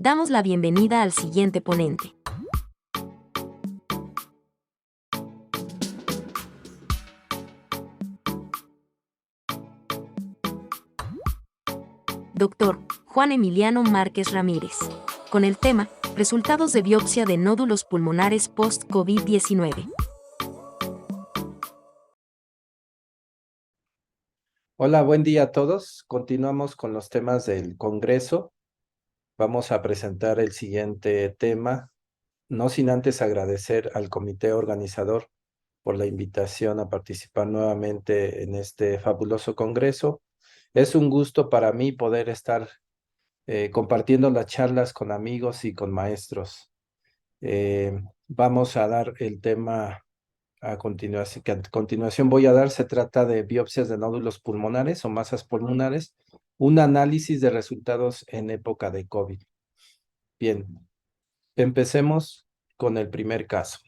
Damos la bienvenida al siguiente ponente. Doctor Juan Emiliano Márquez Ramírez. Con el tema, resultados de biopsia de nódulos pulmonares post-COVID-19. Hola, buen día a todos. Continuamos con los temas del Congreso. Vamos a presentar el siguiente tema, no sin antes agradecer al comité organizador por la invitación a participar nuevamente en este fabuloso Congreso. Es un gusto para mí poder estar compartiendo las charlas con amigos y con maestros. Vamos a dar el tema que a continuación voy a dar. Se trata de biopsias de nódulos pulmonares o masas pulmonares, un análisis de resultados en época de COVID. Bien, empecemos con el primer caso.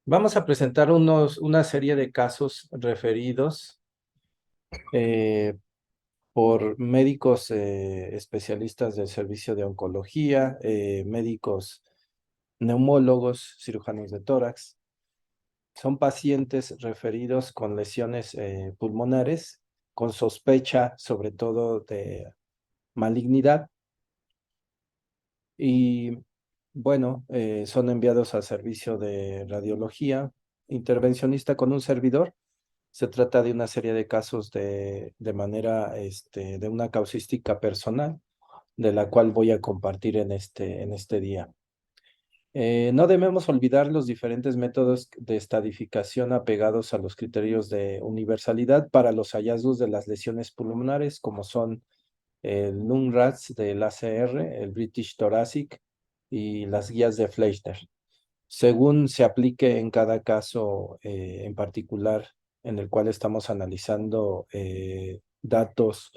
Vamos a presentar una serie de casos referidos por médicos especialistas del servicio de oncología, médicos neumólogos, cirujanos de tórax. Son pacientes referidos con lesiones pulmonares, con sospecha sobre todo de malignidad. Y bueno, son enviados al servicio de radiología intervencionista con un servidor. Se trata de una serie de casos de manera, de una causística personal, de la cual voy a compartir en este día. No debemos olvidar los diferentes métodos de estadificación apegados a los criterios de universalidad para los hallazgos de las lesiones pulmonares, como son el LUNRATS del ACR, el British Thoracic y las guías de Fleischner, según se aplique en cada caso en particular en el cual estamos analizando datos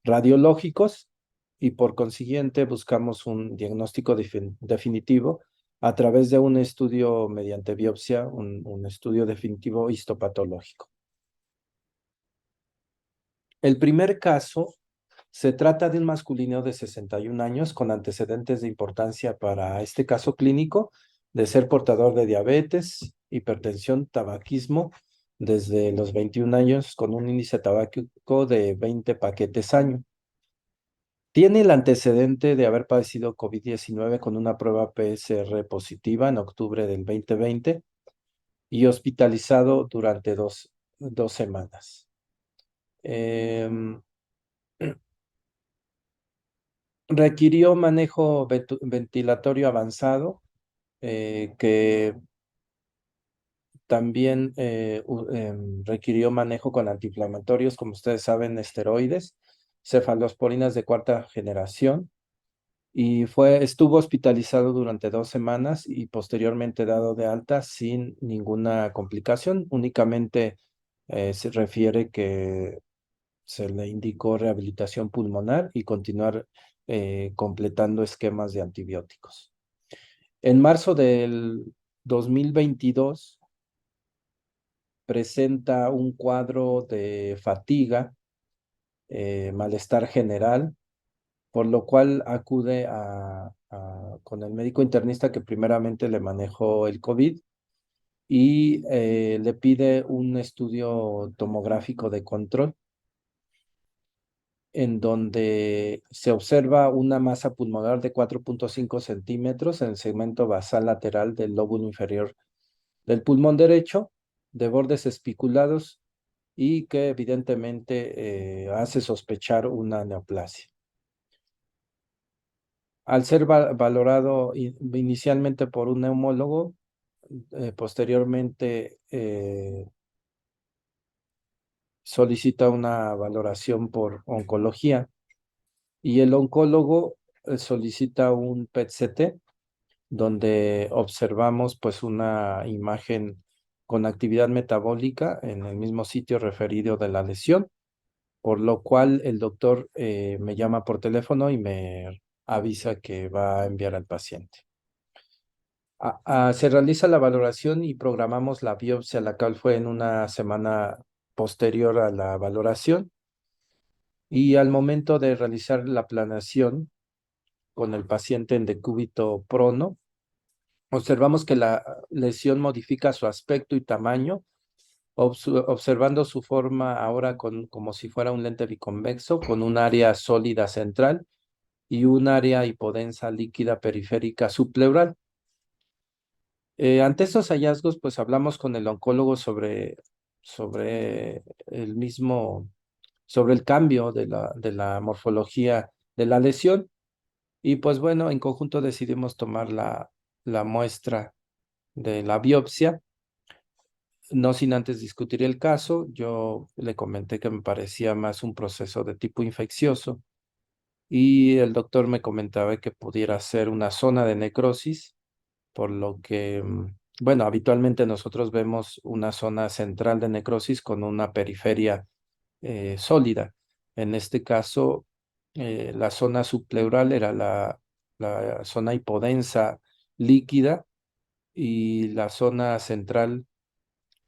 radiológicos, y por consiguiente buscamos un diagnóstico definitivo a través de un estudio mediante biopsia, un estudio definitivo histopatológico. El primer caso se trata de un masculino de 61 años con antecedentes de importancia para este caso clínico de ser portador de diabetes, hipertensión, tabaquismo desde los 21 años, con un índice tabáquico de 20 paquetes año. Tiene el antecedente de haber padecido COVID-19 con una prueba PCR positiva en octubre del 2020 y hospitalizado durante dos semanas. Requirió manejo ventilatorio avanzado, que también requirió manejo con antiinflamatorios, como ustedes saben, esteroides, cefalosporinas de cuarta generación, y estuvo hospitalizado durante 2 semanas y posteriormente dado de alta sin ninguna complicación. Únicamente se refiere que se le indicó rehabilitación pulmonar y continuar completando esquemas de antibióticos. En marzo del 2022 presenta un cuadro de fatiga, malestar general, por lo cual acude con el médico internista que primeramente le manejó el COVID y le pide un estudio tomográfico de control, en donde se observa una masa pulmonar de 4.5 centímetros en el segmento basal lateral del lóbulo inferior del pulmón derecho, de bordes espiculados y que evidentemente hace sospechar una neoplasia. Al ser valorado inicialmente por un neumólogo, posteriormente solicita una valoración por oncología, y el oncólogo solicita un PET-CT, donde observamos pues una imagen con actividad metabólica en el mismo sitio referido de la lesión, por lo cual el doctor me llama por teléfono y me avisa que va a enviar al paciente. Se realiza la valoración y programamos la biopsia, la cual fue en una semana posterior a la valoración. Y al momento de realizar la planeación con el paciente en decúbito prono, observamos que la lesión modifica su aspecto y tamaño, observando su forma ahora como si fuera un lente biconvexo, con un área sólida central y un área hipodensa líquida periférica subpleural. Ante estos hallazgos, pues hablamos con el oncólogo sobre el mismo, sobre el cambio de la morfología de la lesión. Y pues bueno, en conjunto decidimos tomar la muestra de la biopsia, no sin antes discutir el caso. Yo le comenté que me parecía más un proceso de tipo infeccioso y el doctor me comentaba que pudiera ser una zona de necrosis, por lo que, bueno, habitualmente nosotros vemos una zona central de necrosis con una periferia sólida. En este caso, la zona subpleural era la zona hipodensa líquida y la zona central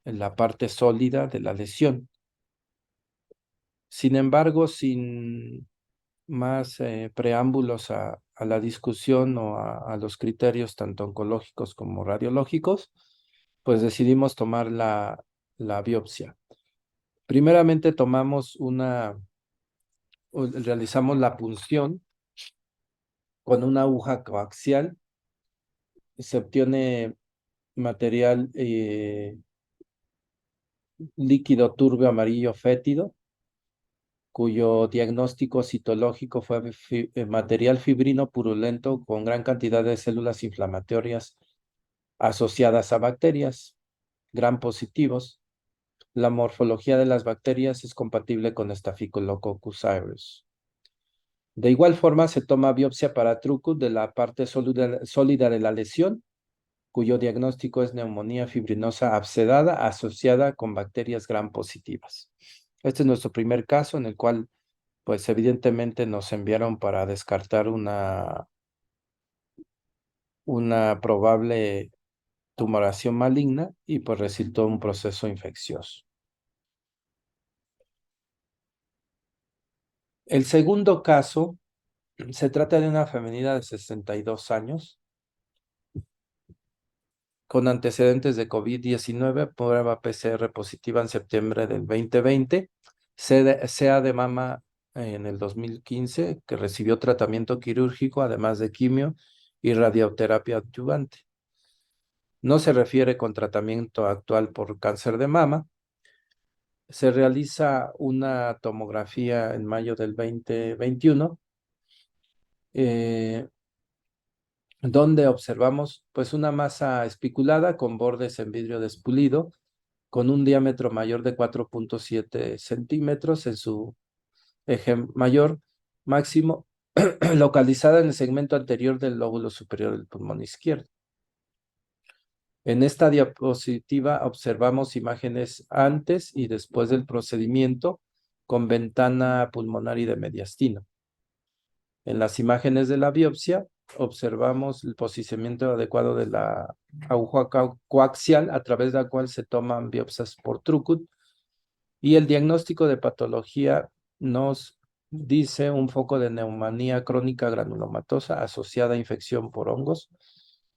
en la parte sólida de la lesión. Sin embargo, sin más preámbulos a la discusión o a los criterios tanto oncológicos como radiológicos, pues decidimos tomar la biopsia. Primeramente realizamos la punción con una aguja coaxial. Se obtiene material líquido turbio amarillo fétido, cuyo diagnóstico citológico fue material fibrino purulento con gran cantidad de células inflamatorias asociadas a bacterias, gram positivos. La morfología de las bacterias es compatible con Staphylococcus aureus. De igual forma, se toma biopsia para Trucut de la parte sólida de la lesión, cuyo diagnóstico es neumonía fibrinosa abscedada asociada con bacterias gram positivas. Este es nuestro primer caso en el cual, pues evidentemente nos enviaron para descartar una probable tumoración maligna y pues resultó un proceso infeccioso. El segundo caso se trata de una femenina de 62 años con antecedentes de COVID-19, prueba PCR positiva en septiembre del 2020, CA de mama en el 2015, que recibió tratamiento quirúrgico, además de quimio y radioterapia adyuvante. No se refiere con tratamiento actual por cáncer de mama. Se realiza una tomografía en mayo del 2021, donde observamos pues una masa especulada con bordes en vidrio despulido, con un diámetro mayor de 4.7 centímetros en su eje mayor máximo, localizada en el segmento anterior del lóbulo superior del pulmón izquierdo. En esta diapositiva observamos imágenes antes y después del procedimiento con ventana pulmonar y de mediastino. En las imágenes de la biopsia observamos el posicionamiento adecuado de la aguja coaxial a través de la cual se toman biopsias por Trucut, y el diagnóstico de patología nos dice un foco de neumonía crónica granulomatosa asociada a infección por hongos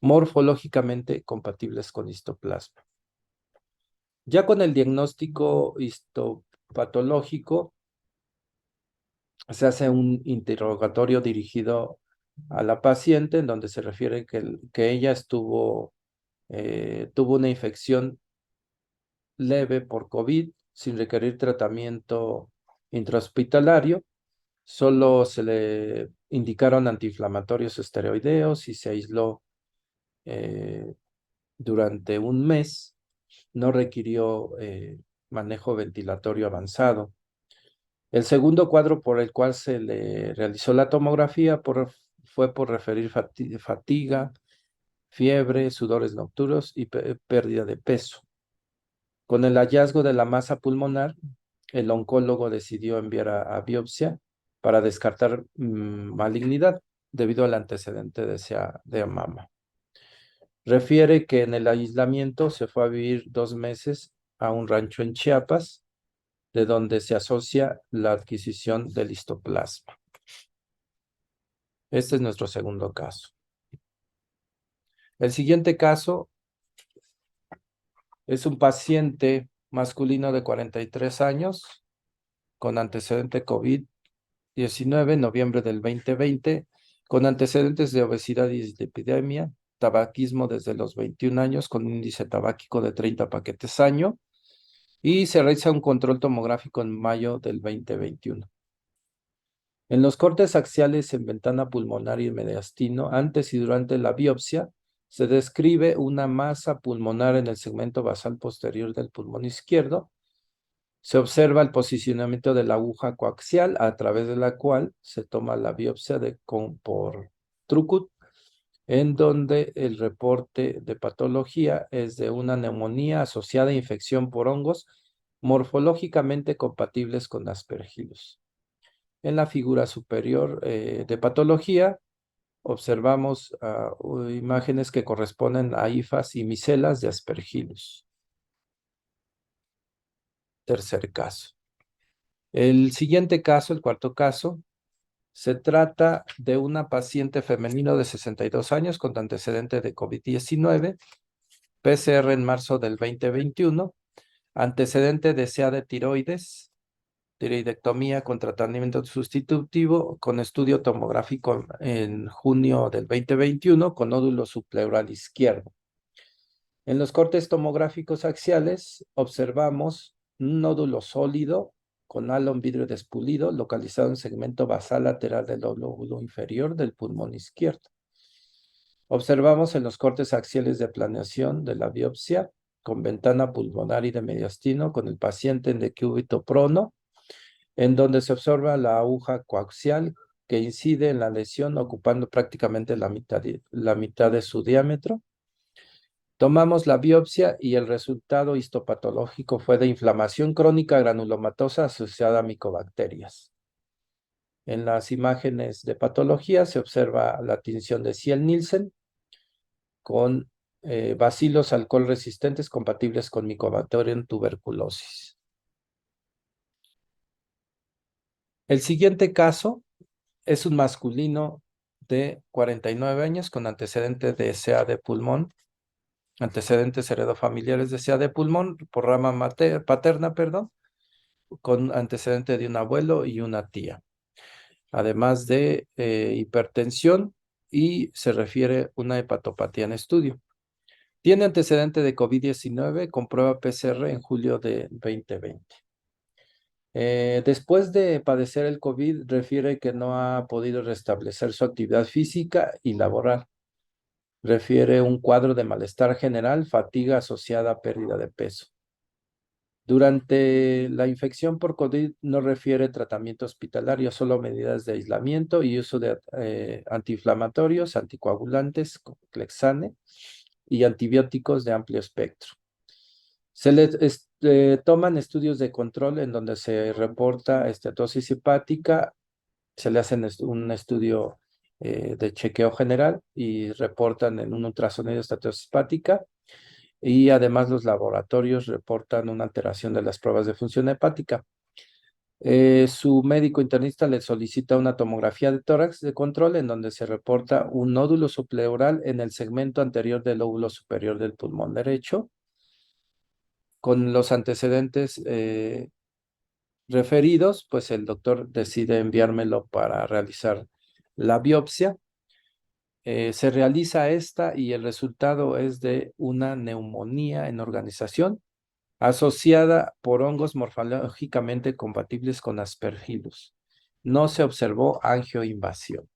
morfológicamente compatibles con histoplasma. Ya con el diagnóstico histopatológico, se hace un interrogatorio dirigido a la paciente en donde se refiere que ella tuvo una infección leve por COVID sin requerir tratamiento intrahospitalario. Solo se le indicaron antiinflamatorios esteroideos y se aisló durante un mes. No requirió manejo ventilatorio avanzado. El segundo cuadro por el cual se le realizó la tomografía fue por referir fatiga, fiebre, sudores nocturnos y pérdida de peso. Con el hallazgo de la masa pulmonar, el oncólogo decidió enviar a biopsia para descartar malignidad debido al antecedente de mama. Refiere que en el aislamiento se fue a vivir 2 meses a un rancho en Chiapas, de donde se asocia la adquisición del histoplasma. Este es nuestro segundo caso. El siguiente caso es un paciente masculino de 43 años con antecedente COVID-19, noviembre del 2020, con antecedentes de obesidad y dislipidemia, tabaquismo desde los 21 años con índice tabáquico de 30 paquetes año, y se realiza un control tomográfico en mayo del 2021. En los cortes axiales en ventana pulmonar y mediastino, antes y durante la biopsia, se describe una masa pulmonar en el segmento basal posterior del pulmón izquierdo. Se observa el posicionamiento de la aguja coaxial a través de la cual se toma la biopsia por Trucut, en donde el reporte de patología es de una neumonía asociada a infección por hongos morfológicamente compatibles con Aspergillus. En la figura superior de patología observamos imágenes que corresponden a hifas y micelas de Aspergillus. Tercer caso. El siguiente caso, el cuarto caso, se trata de una paciente femenino de 62 años con antecedente de COVID-19, PCR en marzo del 2021, antecedente de SEA de tiroides, tiroidectomía con tratamiento sustitutivo, con estudio tomográfico en junio del 2021 con nódulo subpleural izquierdo. En los cortes tomográficos axiales observamos un nódulo sólido con halo en vidrio despulido localizado en segmento basal lateral del lóbulo inferior del pulmón izquierdo. Observamos en los cortes axiales de planeación de la biopsia con ventana pulmonar y de mediastino con el paciente en decúbito prono, en donde se observa la aguja coaxial que incide en la lesión ocupando prácticamente la mitad de su diámetro. Tomamos la biopsia y el resultado histopatológico fue de inflamación crónica granulomatosa asociada a micobacterias. En las imágenes de patología se observa la tinción de Ziel-Nielsen con bacilos alcohol resistentes compatibles con Mycobacterium tuberculosis. El siguiente caso es un masculino de 49 años con antecedentes de SEA de pulmón, antecedentes heredofamiliares de SEA de pulmón por rama paterna, con antecedente de un abuelo y una tía, además de hipertensión, y se refiere una hepatopatía en estudio. Tiene antecedente de COVID-19 con prueba PCR en julio de 2020. Después de padecer el COVID, refiere que no ha podido restablecer su actividad física y laboral. Refiere un cuadro de malestar general, fatiga asociada a pérdida de peso. Durante la infección por COVID no refiere tratamiento hospitalario, solo medidas de aislamiento y uso de antiinflamatorios, anticoagulantes, como Clexane, y antibióticos de amplio espectro. Se le toman estudios de control en donde se reporta esteatosis hepática, se le hacen un estudio de chequeo general y reportan en un ultrasonido esteatosis hepática, y además los laboratorios reportan una alteración de las pruebas de función hepática. Su médico internista le solicita una tomografía de tórax de control en donde se reporta un nódulo subpleural en el segmento anterior del lóbulo superior del pulmón derecho. Con los antecedentes referidos, pues el doctor decide enviármelo para realizar la biopsia. Se realiza esta y el resultado es de una neumonía en organización asociada por hongos morfológicamente compatibles con Aspergillus. No se observó angioinvasión.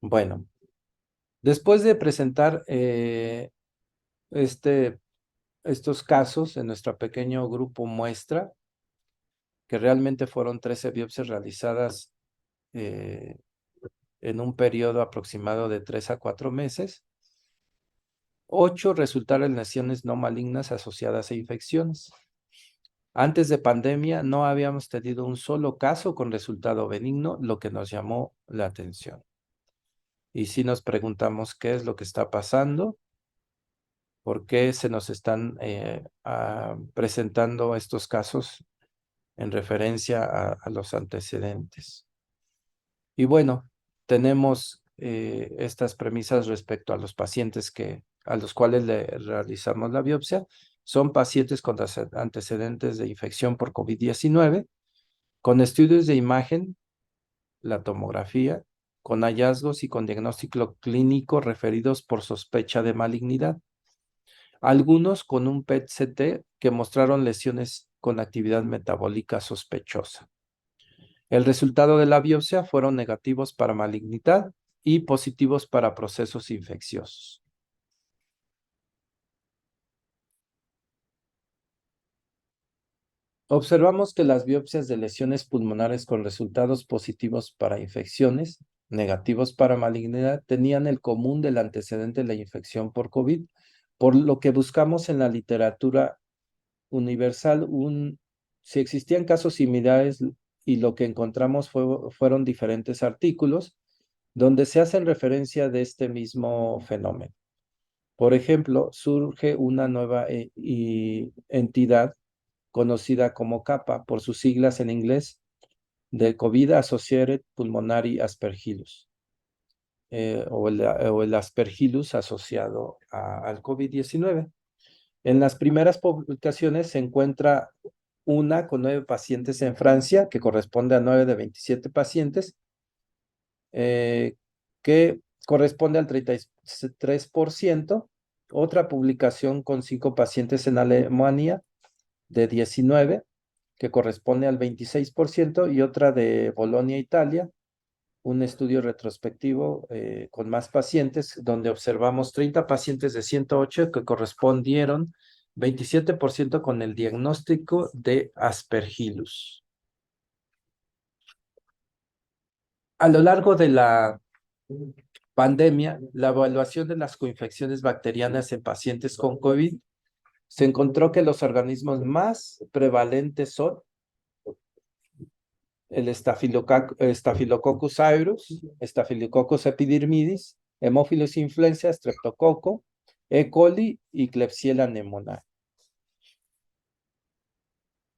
Bueno, después de presentar estos casos en nuestro pequeño grupo muestra, que realmente fueron 13 biopsias realizadas en un periodo aproximado de 3 a 4 meses, 8 resultaron en lesiones no malignas asociadas a infecciones. Antes de pandemia no habíamos tenido un solo caso con resultado benigno, lo que nos llamó la atención. y sí nos preguntamos qué es lo que está pasando, por qué se nos están presentando estos casos en referencia a los antecedentes. Y bueno, tenemos estas premisas respecto a los pacientes a los cuales le realizamos la biopsia. Son pacientes con antecedentes de infección por COVID-19, con estudios de imagen, la tomografía, con hallazgos y con diagnóstico clínico referidos por sospecha de malignidad. Algunos con un PET-CT que mostraron lesiones con actividad metabólica sospechosa. El resultado de la biopsia fueron negativos para malignidad y positivos para procesos infecciosos. Observamos que las biopsias de lesiones pulmonares con resultados positivos para infecciones, negativos para malignidad, tenían el común del antecedente de la infección por COVID, por lo que buscamos en la literatura universal si existían casos similares, y lo que encontramos fueron diferentes artículos donde se hacen referencia de este mismo fenómeno. Por ejemplo, surge una nueva entidad conocida como CAPA por sus siglas en inglés, de COVID-Associated Pulmonary Aspergillus, o el Aspergillus asociado al COVID-19. En las primeras publicaciones se encuentra una con 9 pacientes en Francia, que corresponde a 9 de 27 pacientes, que corresponde al 33%. Otra publicación con 5 pacientes en Alemania de 19, que corresponde al 26%, y otra de Bolonia, Italia, un estudio retrospectivo con más pacientes, donde observamos 30 pacientes de 108 que correspondieron 27% con el diagnóstico de Aspergillus. A lo largo de la pandemia, la evaluación de las coinfecciones bacterianas en pacientes con COVID, se encontró que los organismos más prevalentes son el Staphylococcus aureus, Staphylococcus epidermidis, Haemophilus influenza, Streptococo, E. coli y Klebsiella pneumoniae.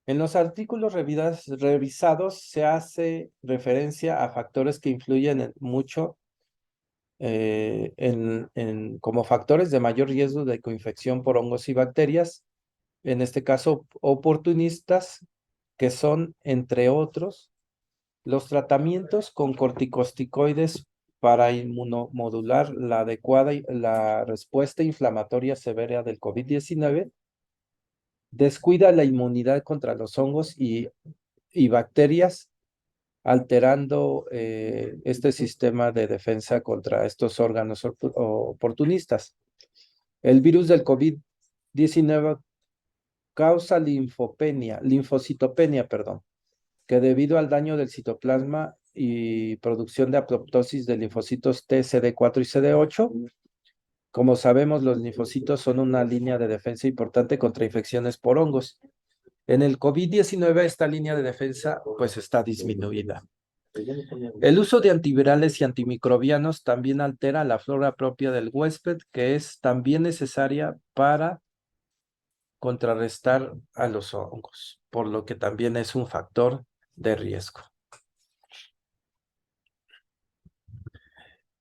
En los artículos revisados se hace referencia a factores que influyen mucho como factores de mayor riesgo de coinfección por hongos y bacterias, en este caso oportunistas, que son, entre otros, los tratamientos con corticosteroides para inmunomodular la respuesta inflamatoria severa del COVID-19, descuida la inmunidad contra los hongos y bacterias, alterando este sistema de defensa contra estos órganos oportunistas. El virus del COVID-19 causa linfocitopenia, que debido al daño del citoplasma y producción de apoptosis de linfocitos T, CD4 y CD8, como sabemos, los linfocitos son una línea de defensa importante contra infecciones por hongos. En el COVID-19 esta línea de defensa pues está disminuida. El uso de antivirales y antimicrobianos también altera la flora propia del huésped, que es también necesaria para contrarrestar a los hongos, por lo que también es un factor de riesgo.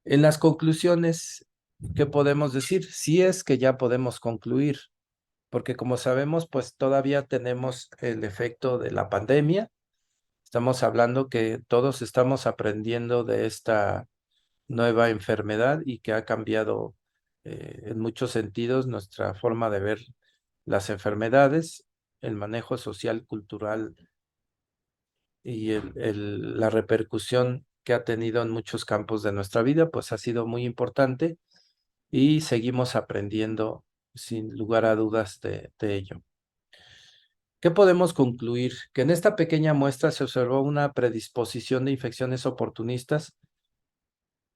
En las conclusiones, ¿qué podemos decir? Si es que ya podemos concluir, porque como sabemos, pues todavía tenemos el efecto de la pandemia. Estamos hablando que todos estamos aprendiendo de esta nueva enfermedad y que ha cambiado en muchos sentidos nuestra forma de ver las enfermedades, el manejo social, cultural y la repercusión que ha tenido en muchos campos de nuestra vida, pues ha sido muy importante y seguimos aprendiendo sin lugar a dudas de ello. ¿Qué podemos concluir? Que en esta pequeña muestra se observó una predisposición de infecciones oportunistas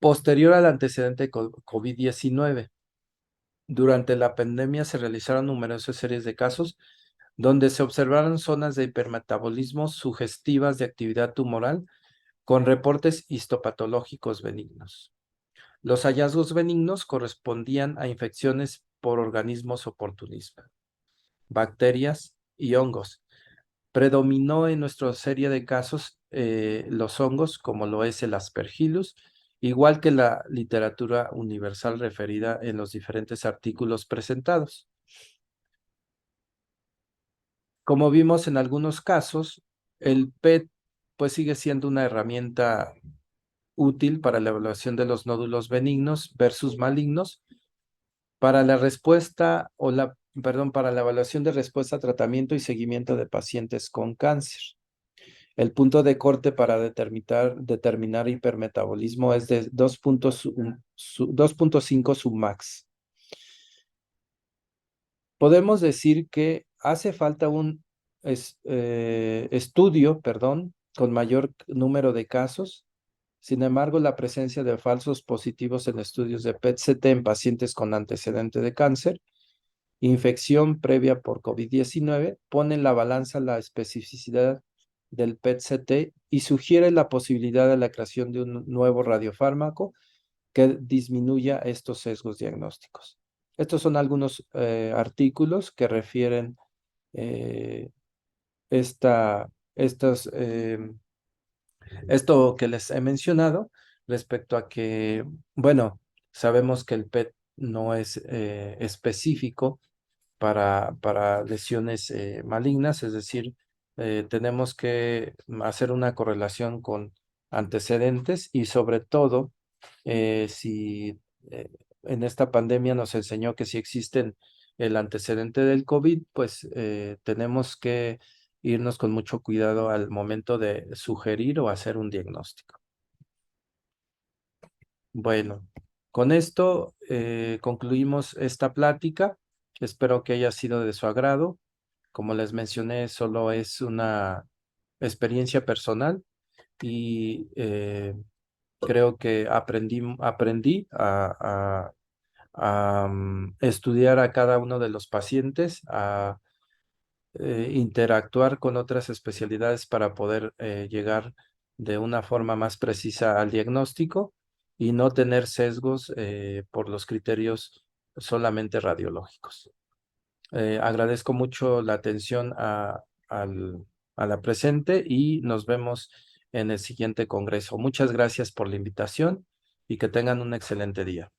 posterior al antecedente COVID-19. Durante la pandemia se realizaron numerosas series de casos donde se observaron zonas de hipermetabolismo sugestivas de actividad tumoral con reportes histopatológicos benignos. Los hallazgos benignos correspondían a infecciones por organismos oportunistas, bacterias y hongos. Predominó en nuestra serie de casos los hongos, como lo es el Aspergillus, igual que la literatura universal referida en los diferentes artículos presentados. Como vimos en algunos casos, el PET pues sigue siendo una herramienta útil para la evaluación de los nódulos benignos versus malignos, para la respuesta para la evaluación de respuesta a tratamiento y seguimiento de pacientes con cáncer. El punto de corte para determinar hipermetabolismo es de 2.5 submax. Podemos decir que hace falta un estudio, con mayor número de casos. Sin embargo, la presencia de falsos positivos en estudios de PET-CT en pacientes con antecedente de cáncer, infección previa por COVID-19, pone en la balanza la especificidad del PET-CT y sugiere la posibilidad de la creación de un nuevo radiofármaco que disminuya estos sesgos diagnósticos. Estos son algunos artículos que refieren eh, estos esto que les he mencionado respecto a que, bueno, sabemos que el PET no es específico para lesiones malignas, es decir, tenemos que hacer una correlación con antecedentes y sobre todo, si en esta pandemia nos enseñó que si existen el antecedente del COVID, pues tenemos que irnos con mucho cuidado al momento de sugerir o hacer un diagnóstico. Bueno, con esto concluimos esta plática. Espero que haya sido de su agrado. Como les mencioné, solo es una experiencia personal y creo que aprendí a estudiar a cada uno de los pacientes, a interactuar con otras especialidades para poder llegar de una forma más precisa al diagnóstico y no tener sesgos por los criterios solamente radiológicos. Agradezco mucho la atención a la presente y nos vemos en el siguiente congreso. Muchas gracias por la invitación y que tengan un excelente día.